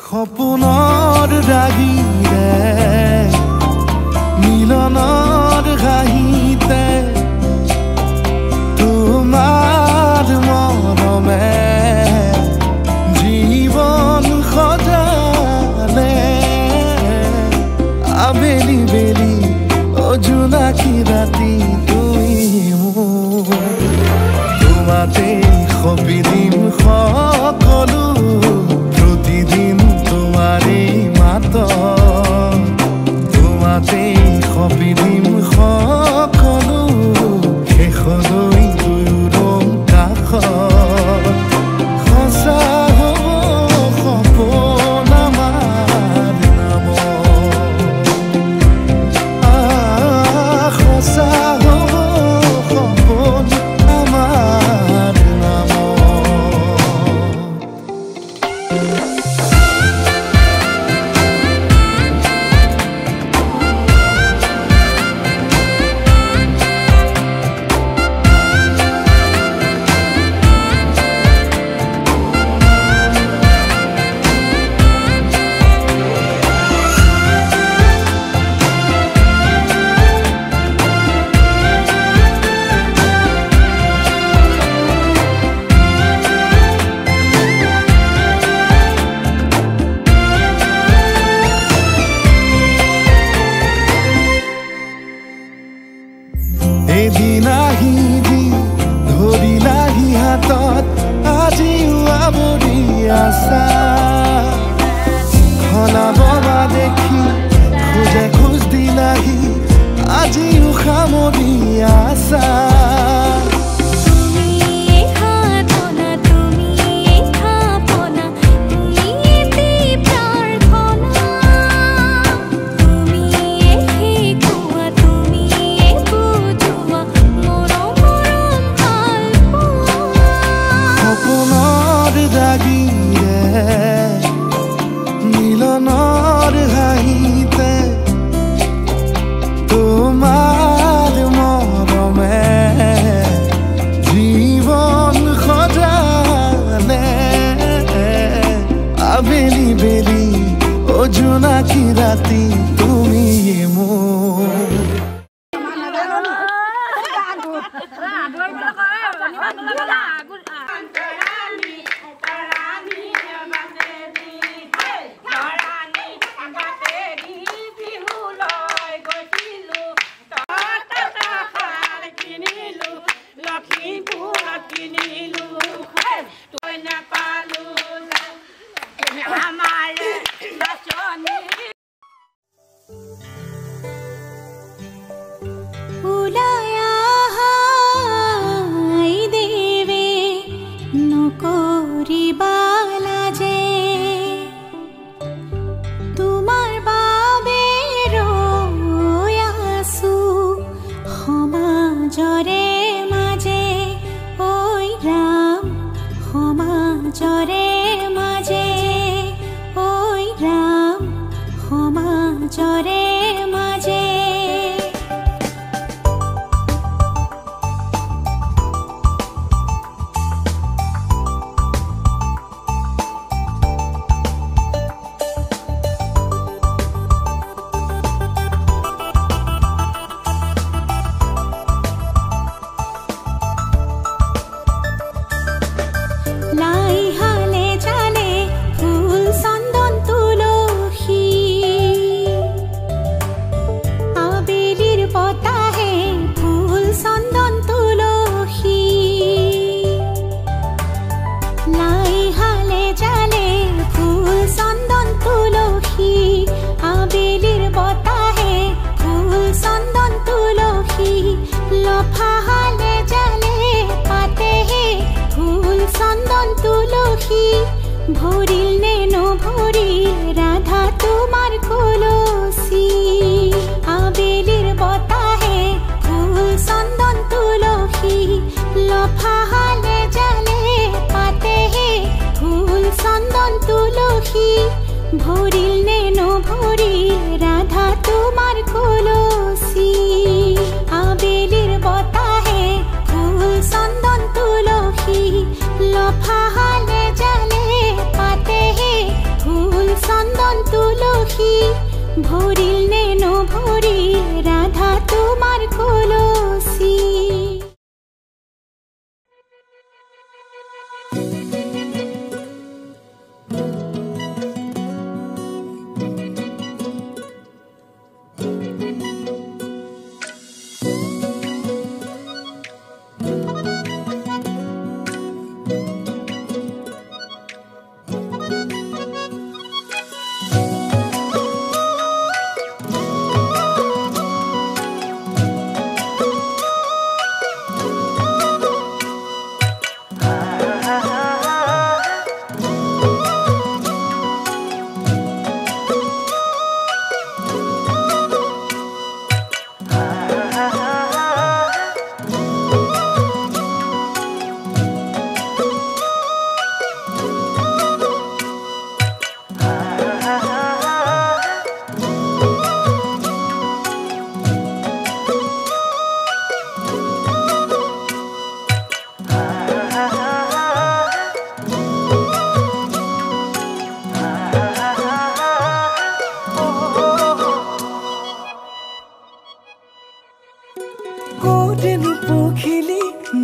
সপোনৰ ৰাগিৰে মিলনৰ ঘাঁহিতে তোমাৰ মৰমে জীৱন সজালে আবেলি বেলি জোনাকী ৰাতি তুমি মোৰ তোমাতে সপিদিম সকলো প্ৰতিদিন তোমাৰে মাত তোমাতে সপিদিম সকলো শেষলৈ দুয়োৰং কাষত সঁচা হ'ব সপোন আমাৰ নামত সঁচা হ'ব সপোন আমাৰ নামত এদিন আহিবি ধৰিলাহি হাতত আজিও আৱৰি আছা খনাববা দেখি খোজে খোজ দিলাহি আজিও সামৰি আছা মিলনৰ হাঁহিতে তোমাৰ মৰমে জীৱন সজালে আবেলি বেলি জোনাকী ৰাতি তুমি মোৰ ভরিল নেনো ভরিল রাধা তোমার কলসি আবেলির বতাহে ফুল চন্দন তুলসী লফাহালে জালে পাতে ফুল চন্দন তুলসী ভরিল নেনো ভরিল রাধা তোমার কলসি ভরিল নে নভরিল রাধা তোমার কলসি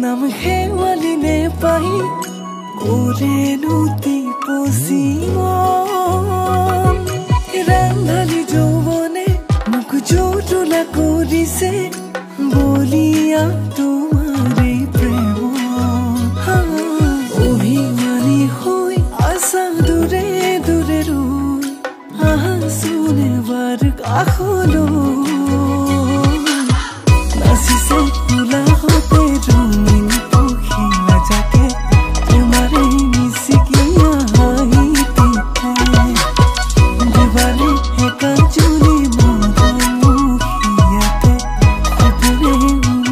नाम हेवाली ने पाही कोरेनु तिपोसीमन रांधाली যৌবনে মুখ জোটলা করিছে বলিয়া তোমারে প্রেম অভিমানী হই আশা দূরে দূরে রই আহা শুনেবার কাখলো নাচিছে ফুলা হতে রঙিন পখিলা যাকে তোমারে মিশিকিয়া হাইতে দেবালে একা চুলি মরমুখিয়াতে উপরে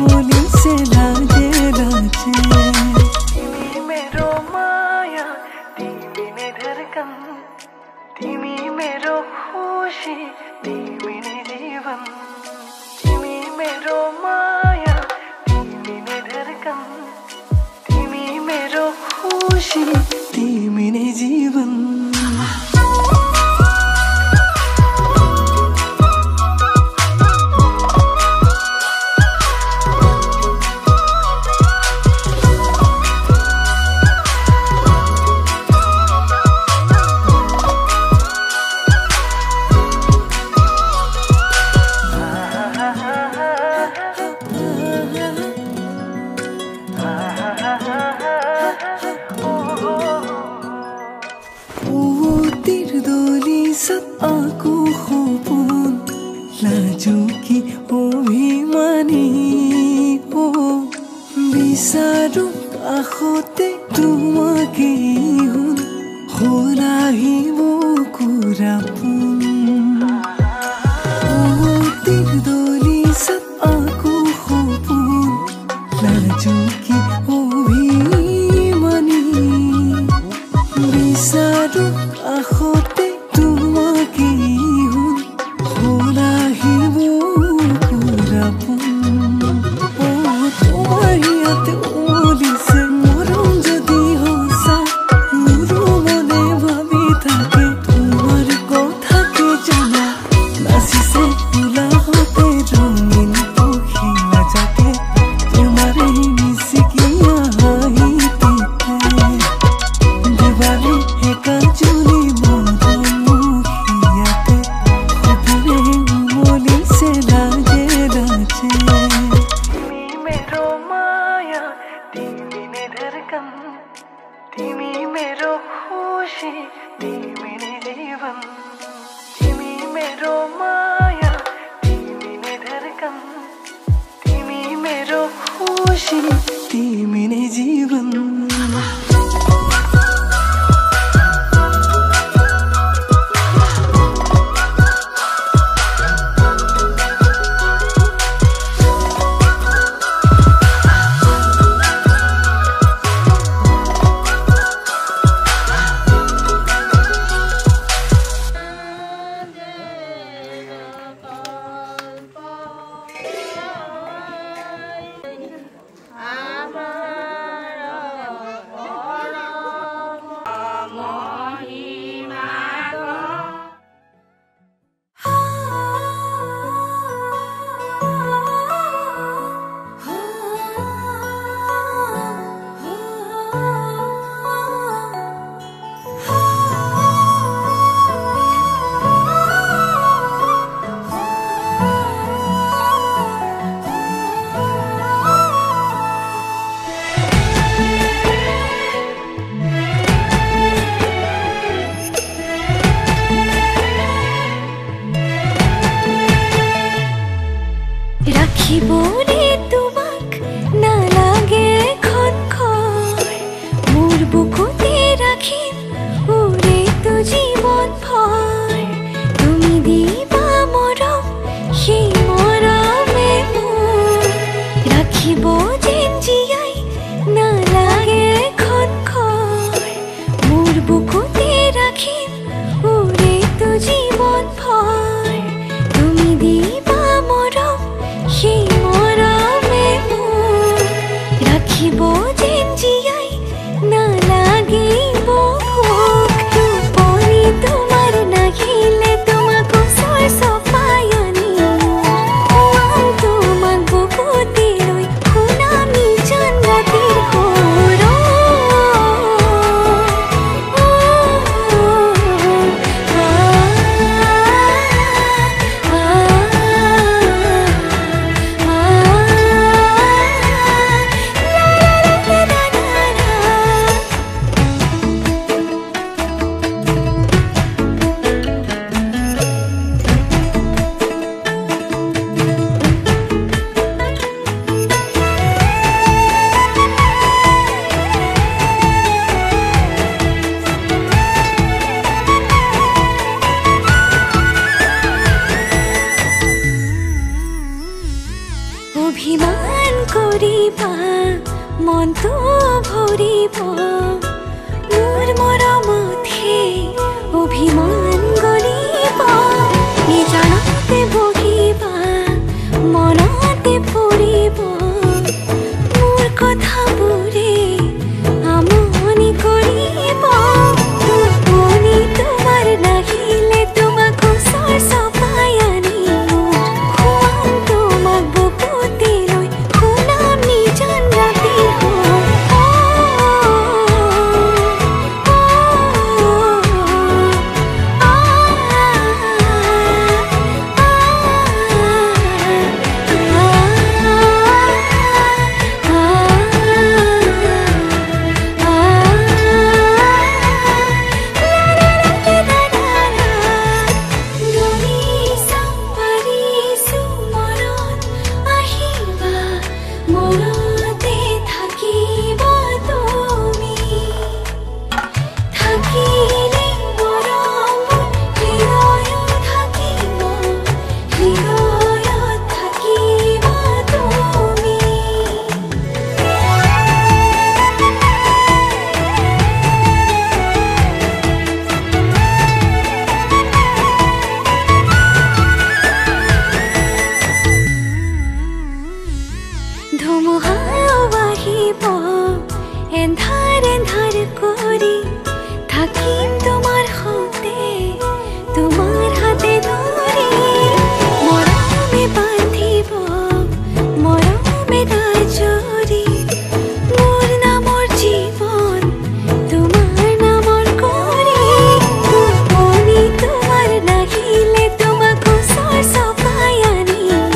উমলিছে লাজে লাজে তুমি मेरो माया তুমি ने धड़कन তুমি मेरो खुशी তুমি ने जीवन তুমি मेरो माया তুমি ने धड़कन তুমি मेरो खुशी তুমি ने जीवन aku hubun laju ki অভিমানী ও বিচাৰো কাষতে তোমাকে হলাহিব কুৰাপুন দলিছত aku hubun laju ki অভিমানী বিচাৰো কাষতে তোমাকে হলাহিব কুৰাপুন তোমাৰ ইয়াতে ওলিছে মৰম যদি সঁচা মোৰো মনে ভাবি থাকে তোমাৰ কথাকে জানা নাচিছে ফুলাহতে ৰঙিন পখিলা যাকে তোমাৰে মিশিকিয়া হাঁহিতে দেৱালে একা চুলি তুমি मेरो खुशी তুমি ने जीवन তুমি मेरो माया তুমি ने धड़कन তুমি मेरो खुशी তুমি ने जीवन ৰাখিব যেন জীয়াই নালাগে খনখৰ মোৰ বুকুতে ৰাখিম উৰেটো জীৱন ভৰ তুমি দিবা মৰম সেই মৰমে মোৰ ৰাখিব যেন জীয়াই নালাগিব ভোক টোপনি তোমাৰ নাহিলে তোমাক ওচৰ চপাই আনিম তোমাক বুকুতে লৈ শুনাম নিজান ৰাতিৰ সুৰ অভিমান কৰিবা মনটো ভৰিব মোৰ মৰমতহে অভিমান গলিব নিজানতে বহিবা মনতে পৰিব মোৰ কথাবোৰে আমনি কৰিব টোপনি তোমাৰ নাহিলে তোমাক ওচৰ চপাই আনিম খুৱাম তোমাক বুকুতে লৈ শুনাম নিজান ৰাতিৰ সুৰ মনতে থাকিব তুমি থাকিলে মৰম হৃদয়ত থাকিব হৃদয়ত থাকিব তুমি ধুমুহাও আহিব এন্ধাৰ এন্ধাৰ কৰি থাকিম তোমাৰ সতে তোমাৰ হাতে ধৰি মৰমে বান্ধিব মৰমে দাজৰি মোৰ নামৰ জীৱন তোমাৰ নামৰ কৰি টোপনি তোমাৰ নাহিলে তোমাক ওচৰ চপাই আনিম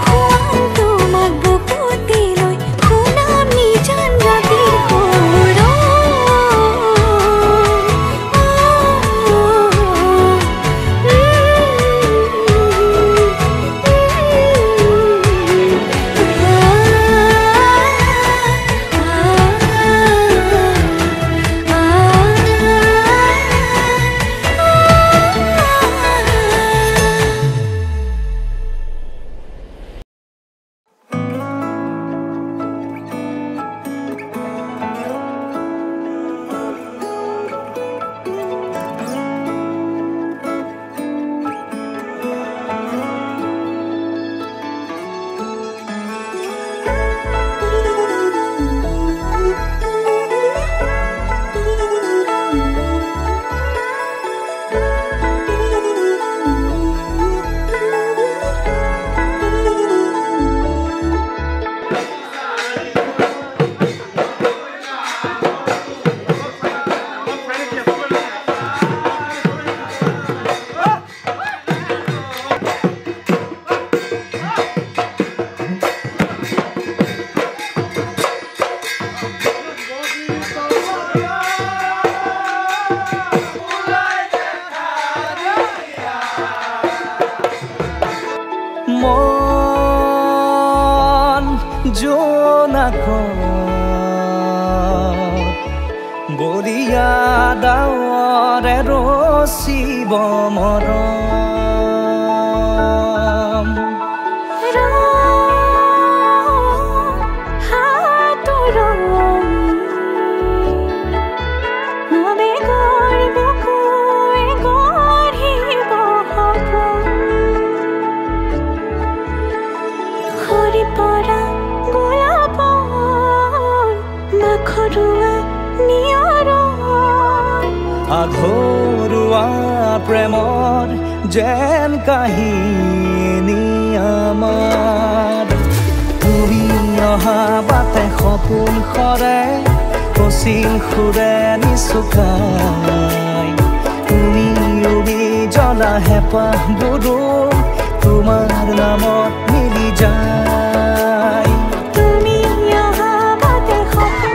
খুৱাম তোমাক বুকুতে লৈ শুনাম নিজান ৰাতিৰ সুৰ মন জোনাকত বৰিয়া ডাৱৰে ৰচিব মৰম ঝৰি পৰা গোলাপৰ মাখৰুৱা নিয়ৰ আঘৰুৱা প্ৰেমৰ যেন কাহিনী আমাৰ তুমি অহা বাটে সপোন সৰে কচিং সুৰে নিচুকাই তুমি উৰি জ্বলা হেঁপাহবোৰো তোমাৰ নামত মিলি যায় তুমি অহা বাটে সপোন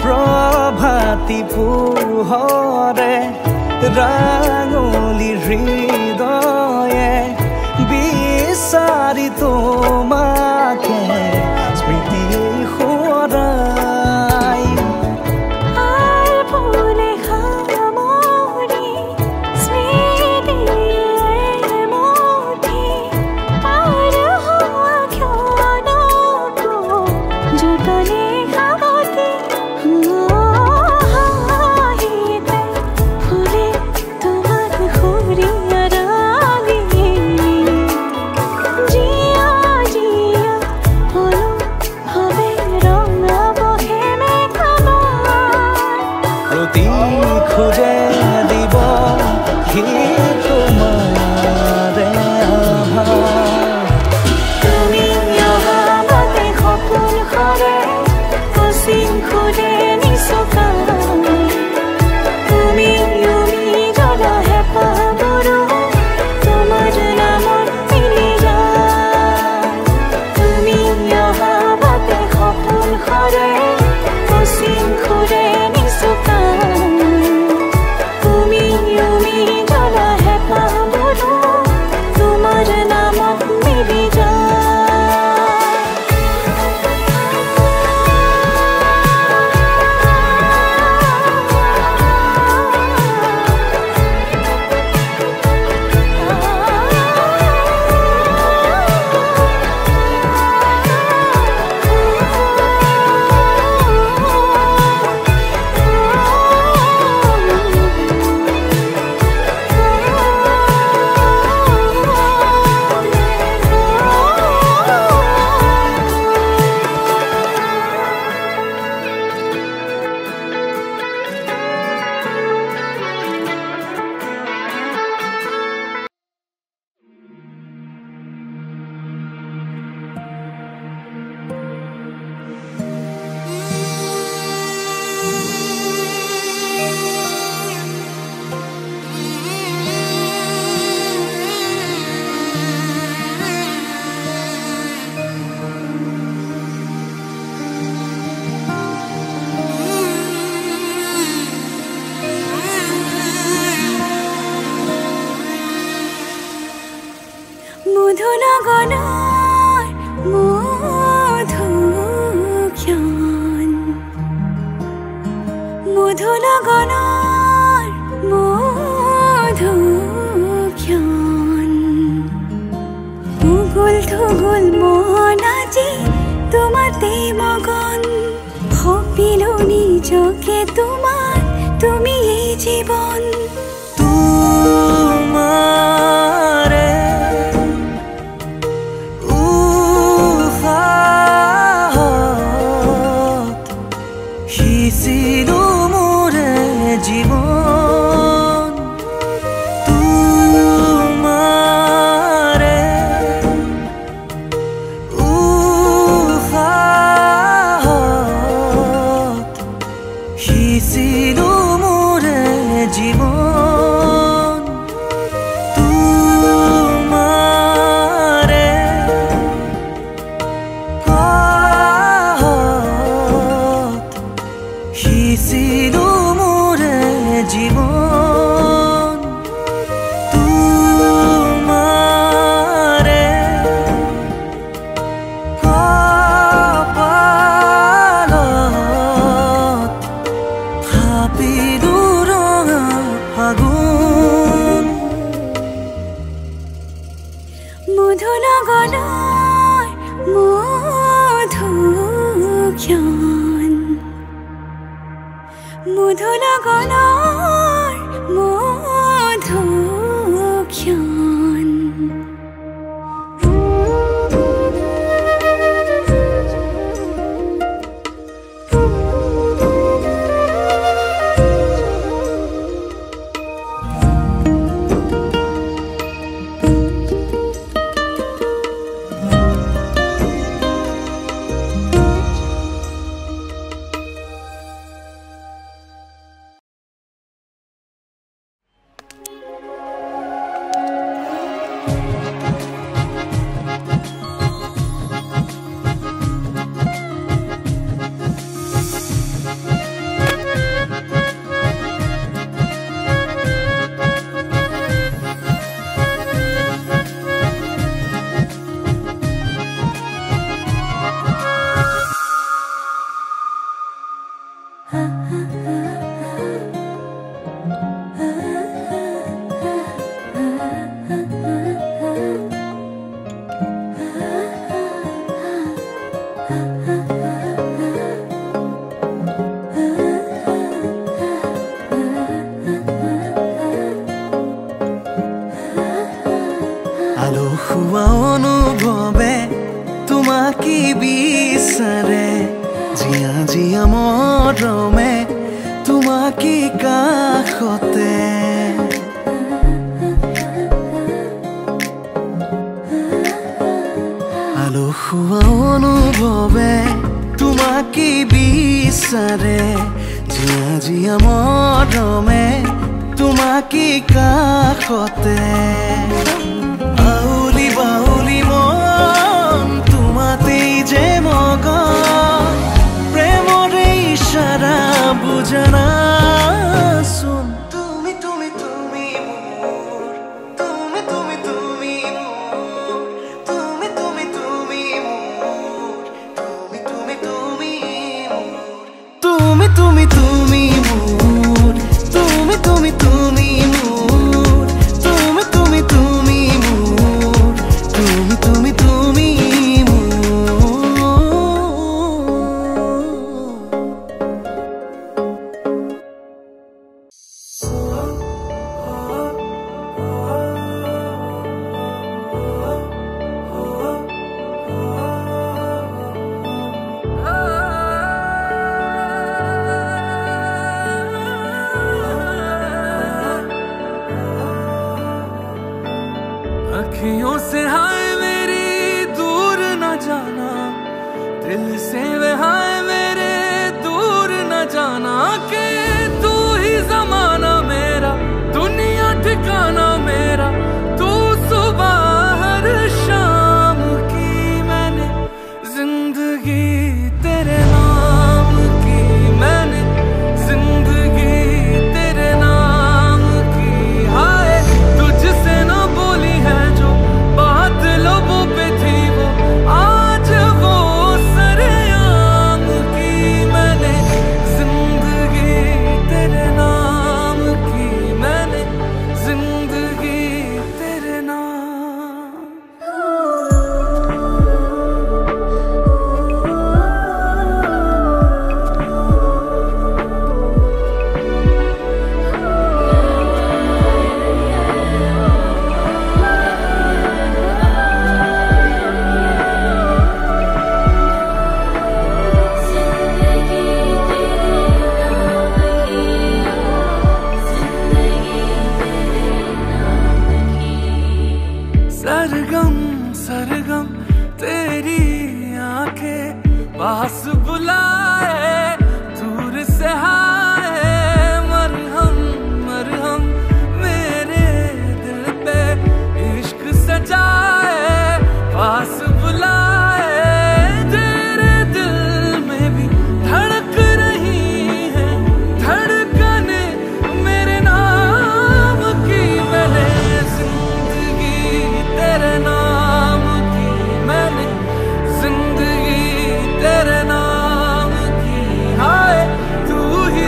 প্ৰভাতী পোহৰে ৰাঙলী হৃদয়ে বিচাৰি তোমাকে স্মৃতি সোঁৱৰাই আৰ ফুলে সামৰি স্মৃতিয়ে মুঠি পাৰ হোৱা ক্ষণকো যতনে সাৱটি হাঁহিতে ফুলে তোমাক সুৰিয়াৰালি জিয়া জিয়া হলো হবে ৰঙা বহে মেঘামাৰ প্ৰতি খোজে দিব সি তোমাৰে আভাৰ তুমি অহা বাটে সপোন সৰে কচিং সুৰে নিচুকাই তুমি উৰি জ্বলা হেঁপাহবোৰো তোমাৰ নামত মিলি যায় তুমি অহা বাটে সপোন সৰে কচিং সুৰে নিচুকাই তুমি উৰি জ্বলা হেঁপাহবোৰো তোমাৰ নামত মিলি যায় মধুনগনৰ মধুক্ষণ মধুনগনৰ মধুক্ষণ উগুল থুগুল মন আজি তোমাতে মগন সপিলো নিজকে তোমাৰ তুমি এই জীৱন তোমাৰে উশাহত সিঁচিলো মোৰে জীৱন তোমাৰে উশাহত সিঁচিলো মোৰে জীৱন মধু লগনৰ মধুক্ষণ মধু লগনৰ মধুক্ষণ আলসুৱা অনুভৱে তোমাকে বিচাৰে জিয়া জিয়া মৰমে তোমাকে কাষতে আলসুৱা অনুভৱে তোমাকে বিচাৰে জিয়া জিয়া মৰমে তোমাকে কাষতে আউলি বাউলি মন তোমাতেই যে মগন প্ৰেমৰে ইশাৰা বুজনা শুন তুমি তুমি তুমি মোৰ তুমি তুমি তুমি মোৰ তুমি তুমি তুমি মোৰ তুমি তুমি তুমি মোৰ তুমি তুমি তুমি মোৰ তুমি তুমি তুমি মোৰ তুমি তুমি তুমি মোৰ তুমি তুমি তুমি अखियों से हाय मेरी दूर न जाना दिल से वे हाय मेरे दूर न जाना कि तू ही ज़माना मेरा दुनिया ठिकाना मेरा तू सुबह हर शाम की मैंने जिंदगी तेरे नाम की मैंने जिंदगी तेरे नाम की हाय तुझसे ना बोली है जो बात लोगों पे थी वो आज वो सरेआम की मैंने जिंदगी तेरे नाम की मैंने जिंदगी तेरे नाम सरगम सरगम तेरी आंखें पास बुलाए दूर से हाय मरहम मरहम मेरे दिल पे इश्क सजाए पास बुलाए तेरे दिल में भी धड़क रही है धड़कने मेरे नाम की मैंने जिंदगी तेरे नाम की मैंने जिंदगी तेरे नाम की हाय तू ही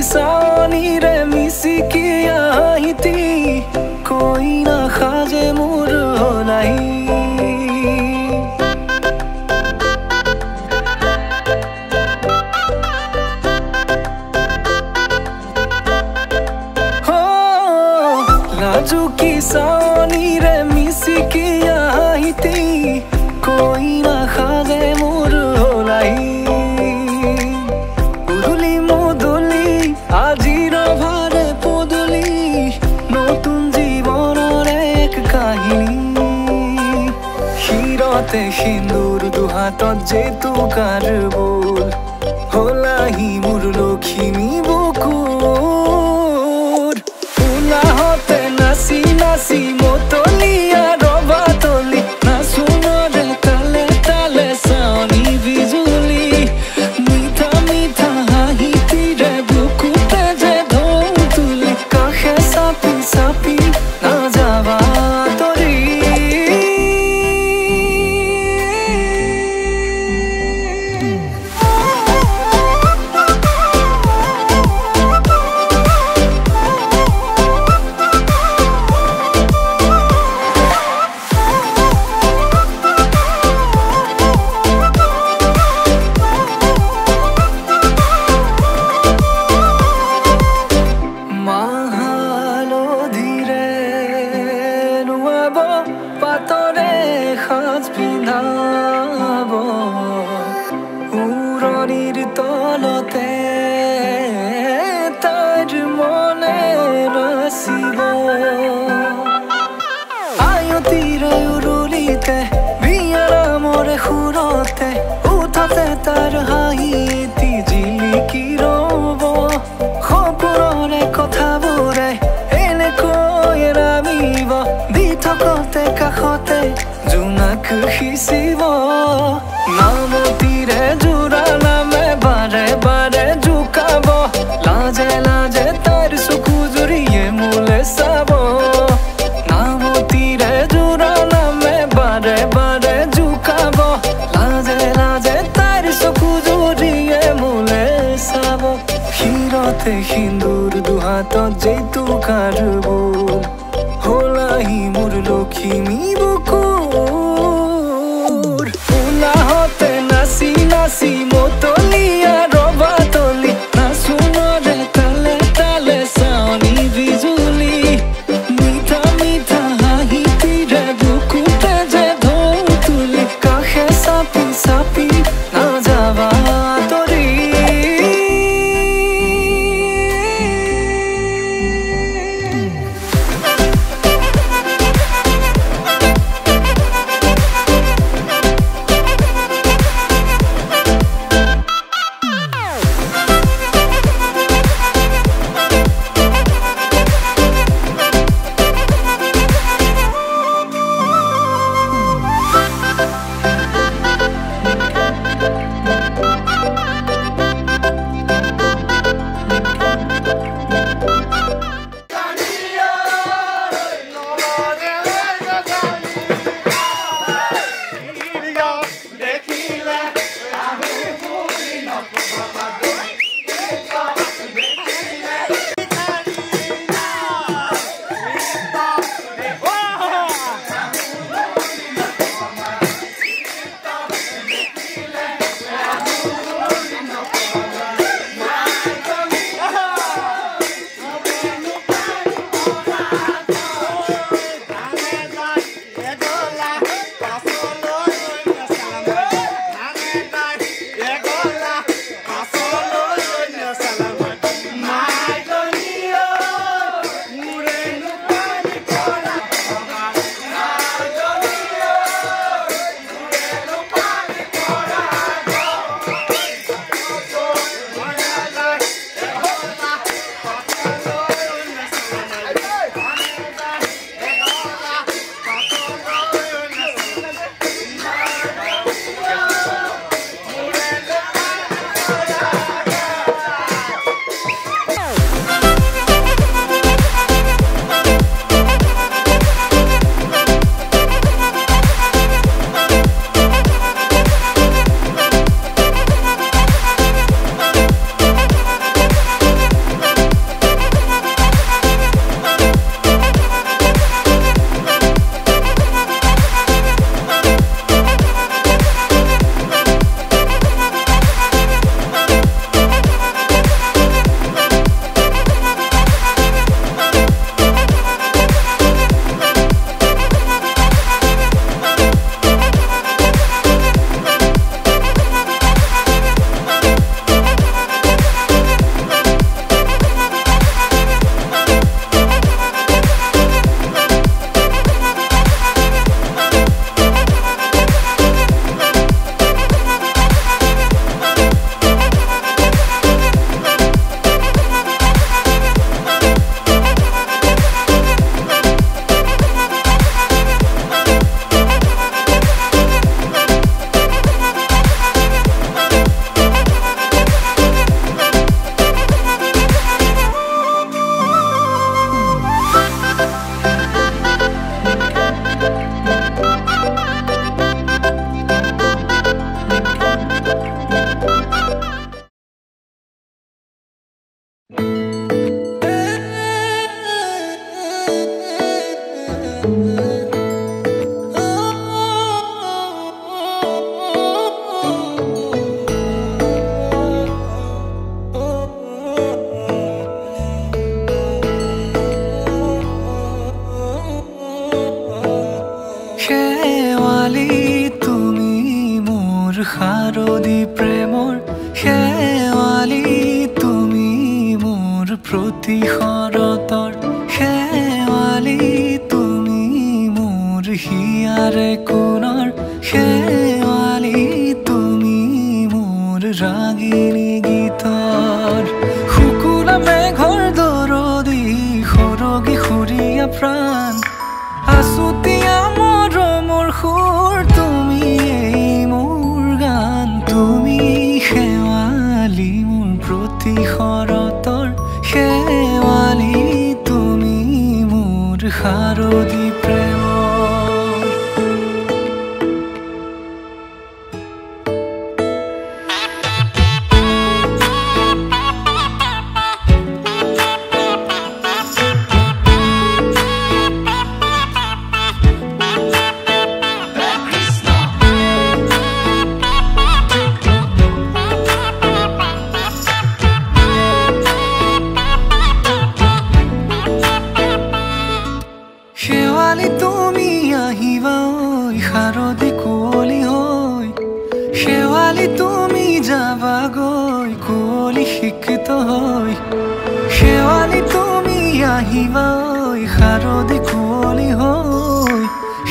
सानी रे मिसिकिया हिती कोई ना खाजे मोर होलाई हो लाजू की सानी रे मिसिकिया हिती कोई ना खाजे मोर होलाई আজির ভারে পদলি নতুন জীবনের এক কাহিনী শিরতে সিন্দুর দুহাতত যেতু কার বোল হলাহি মোর লক্ষ্মী বুকুর উলাহতে নাচি নাচি মতলিয়া রবা তলি নাচুনরে তালে তালে সানি বিজুলি মিঠা মিঠা হাহিতি রে সাপি না যাবা তরি পাতরে সাজ পিন্ধাব উৰণিৰ তলতে তাইৰ মনে নাচিব আয়তিৰে উৰুলিতে বিয়াৰ মৰে সুৰতে উঠাতে তাৰ হাঁহি এটি জিলিকি ৰব সপোনৰে কথাবোৰে এনেকৈ নামিব থকতে কাষতে জোনাক সিঁচিব নামতিৰে জোৰা নামে বাৰে বাৰে জোকাব লাজে লাজে তাইৰ চকু জুৰিয়ে মোলে চাব নামতিৰে জোৰা নামে বাৰে বাৰে জোকাব লাজে লাজে তাইৰ চকু জুৰিয়ে মোলে চাব শিৰতে সিন্দুৰ দুহাতত যেইটো কাৰ বোল হলাহি মোর লক্ষ্মী বুকুর উলাহতে নাচি নাচি মতলিয়া রবা তলি নাচুনরে তালে তালে সানি বিজুলি মিঠা মিঠা হাহিতিরে বুকুতে যে ঢৌ তুলি কাষে চাপি চাপি না যাবা তৰি শেৱালি তুমি মোৰ শাৰদী প্ৰেমৰ শেৱালি তুমি মোৰ প্ৰতি শৰতৰ শেৱালি তুমি মোৰ হিয়াৰে কোণৰ শেৱালি তুমি মোৰ ৰাগিনী গীতৰ শুকুলা মেঘৰ দৰদি সৰগী সুৰীয়া প্ৰাণ আছুতীয়া মৰমৰ সুৰ তুমি মোৰ গান তুমি শেৱালি মোৰ প্ৰতি শৰতৰ শেৱালি তুমি মোৰ শাৰদী প্ৰেমৰ শেৱালি তুমি আহিবা ঐ শাৰদী কুঁৱলী হৈ শেৱালি তুমি যাবাগৈ কুঁৱলী শিক্ষিত হৈ শেৱালি তুমি আহিবা ঐ শাৰদী কুঁৱলী হৈ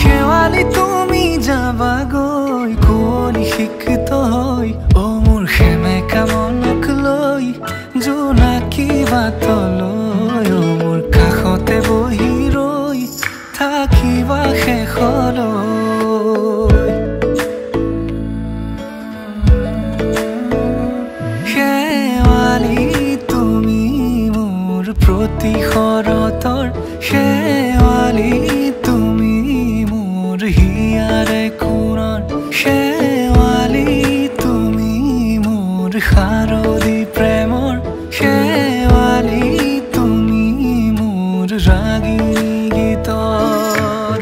শেৱালি তুমি যাবাগৈ কুঁৱলী শিক্ষিত হৈ অ মোৰ সেমেকা মনক লৈ জোনাকী বাটলৈ অ মোৰ কাষতে বহি ৰৈ থাকিবা শেষলৈ শেৱালি তুমি মোৰ প্ৰতি শৰতৰ শেৱালি তুমি মোৰ হিয়াৰে কোণৰ শেৱালি তুমি মোৰ শাৰদী প্ৰেমৰ শেৱালি তুমি মোৰ ৰাগিনী গীতৰ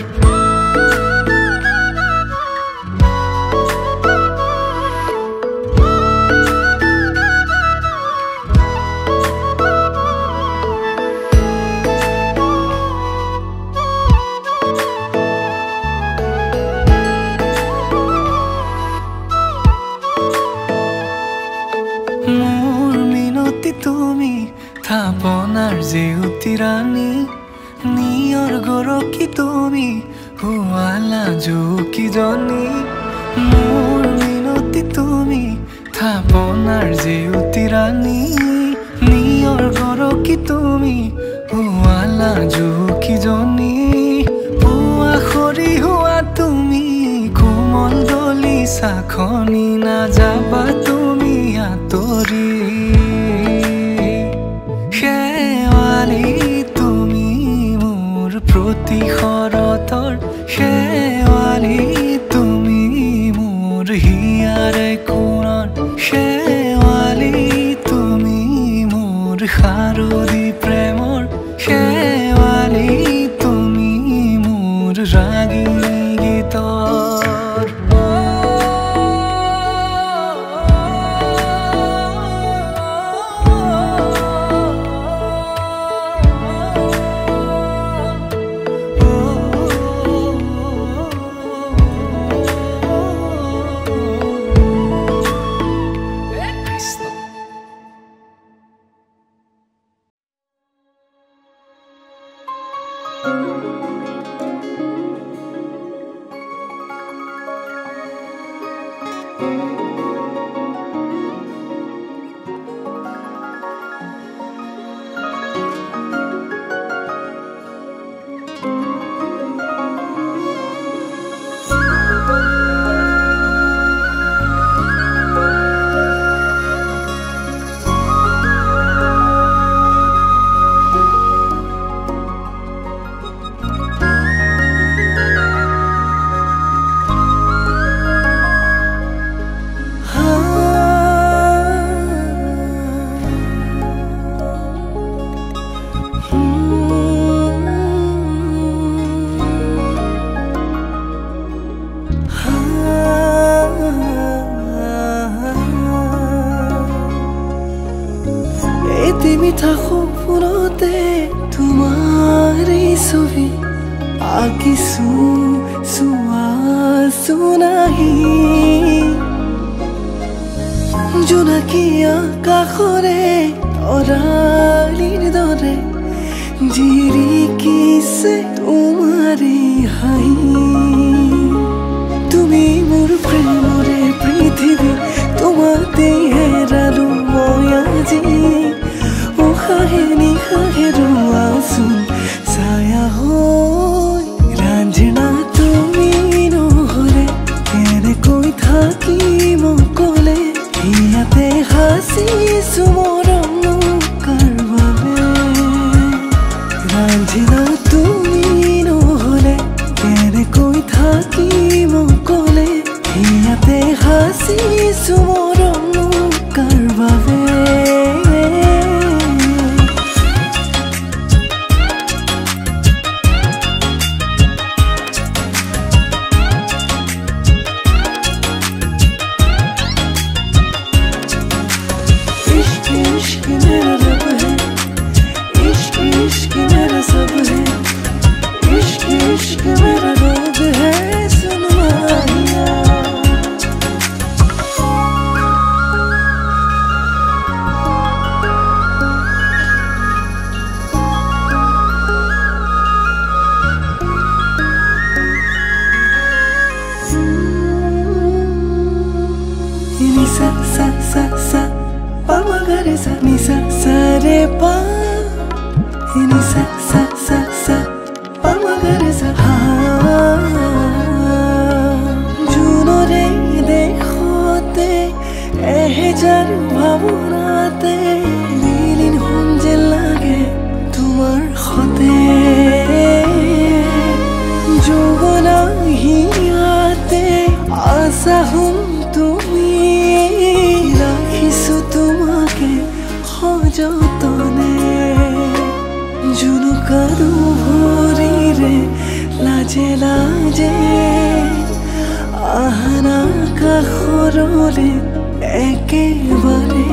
মোৰ মিনতি তুমি থাপনাৰ জেউতি ৰাণী নিয়ৰ গৰকী তুমি শুৱালা জুকিজনী মোৰ মিনতি তুমি থাপনাৰ জেউতি ৰাণী নিয়ৰ গৰকী তুমি শুৱালা জুকিজনী পুৱা খৰি হোৱা তুমি কোমল দলি চাখনি নাযাবা তুমি আঁতৰি শেৱালি তুমি মোৰ প্ৰতি শৰতৰ শেৱালি তুমি মোৰ হিয়াৰে কোণৰ শেৱালি তুমি মোৰ শাৰদী প্ৰেমৰ শেৱালি তুমি মোৰ ৰাগিনী গীতৰ চোৱা চোনাহি জোনাকী আকাশৰে তৰালিৰ দৰে জিৰিকিছে তোমাৰে হাঁহি তুমি মোৰ প্ৰেমৰে পৃথিৱী তোমাতে হেৰালো মই আজি উশাহে নিশাহে ৰোৱাচোন ছায়া হৈ ৰাঞ্জনা তুমি নহ'লে কেনেকৈ থাকিম অকলে ইয়াতে সাঁচিছো মৰম কাৰ বাবে ৰাঞ্জনা তুমি নহ'লে কেনেকৈ থাকিম অকলে ইয়াতে সাঁচিছো মৰম কাৰ বাবে इश्क मेरा रब है इश्क इश्क मेरा सब है इश्क इश्क मेरा रोग है सुन माहिया ni sa sa sa sa pa ma ga re sa ni sa sa re pa ni sa sa sa sa pa ma ga re sa ha junore dekhote ehejar bhabonate bilin honje lage tumar khote jogona hiate asa hum তুমি রাখিছো তোমাকে সযতনে জুনুকা দুভৰিৰে লাজে লাজে আহানা কাষৰলে একেবাৰে